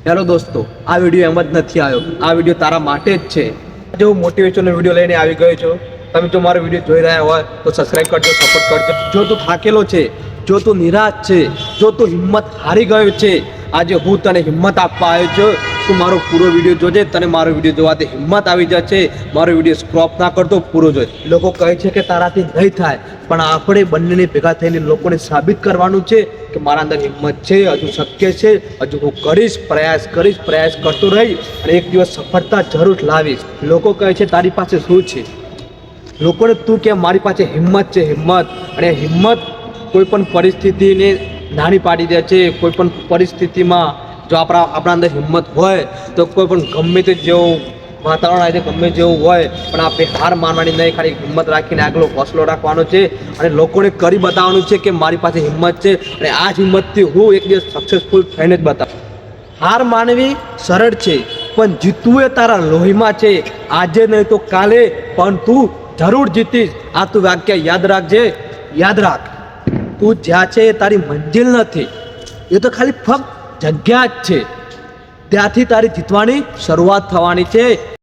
Hello દોસ્તો, આ video એમ જ નથી આવ્યો, આ વિડીયો તારા માટે જ છે. જો મોટિવેશનનો વિડીયો લઈને આવી ગયો છો. તમે જો મારો વિડીયો જોઈ રહ્યા હોય તો સબસ્ક્રાઇબ કરજો, સપોર્ટ કરજો. જો તું થાકેલો છે, જો તું નિરાશ છે, જો તું હિંમત હારી ગયો છે, આજે હું તને હિંમત આપવા આવ્યો છું. તું મારો પૂરો વિડીયો જોજે, તને મારો વિડીયો જોવાથી હિંમત આવી જશે. મારો વિડીયો સ્ક્રોપ ના કરતો, પૂરો જોઈ. લોકો કહે છે કે તારાથી નહીં થાય, પણ આપણે બંનેને ભેગા થઈને લોકોને સાબિત કરવાનું છે કે મારા અંદર હિંમત છે, હજુ શક્ય છે, હજુ હું કરીશ, પ્રયાસ કરતો રહી અને એક દિવસ સફળતા જરૂર લાવીશ. લોકો કહે છે તારી પાસે શું છે, લોકોને તું કે મારી પાસે હિંમત છે, હિંમત. અને હિંમત કોઈ પણ પરિસ્થિતિને નાની પાડી દે છે. કોઈ પણ પરિસ્થિતિમાં જો આપણા અંદર હિંમત હોય તો કોઈ પણ ગમે તે જેવું વાતાવરણ આવે ગમે જેવું હોય પણ આપણે હાર માનવાની નહીં, ખાલી હિંમત રાખીને આગળ હોસલો રાખવાનો છે અને લોકોને કરી બતાવવાનું છે કે મારી પાસે હિંમત છે અને આ જ હિંમતથી હું એક દિવસ સક્સેસફુલ થઈને જ બતાવું. હાર માનવી સરળ છે પણ જીતવું એ તારા લોહીમાં છે. આજે નહીં તો કાલે પણ તું જરૂર જીતીશ. આ તું વાક્ય યાદ રાખજે, યાદ રાખ. તું જ્યાં છે એ તારી મંજિલ નથી, એ તો ખાલી ફક્ત જગ્યા જ છે. ત્યાંથી તારી જીતવાની શરૂઆત થવાની છે.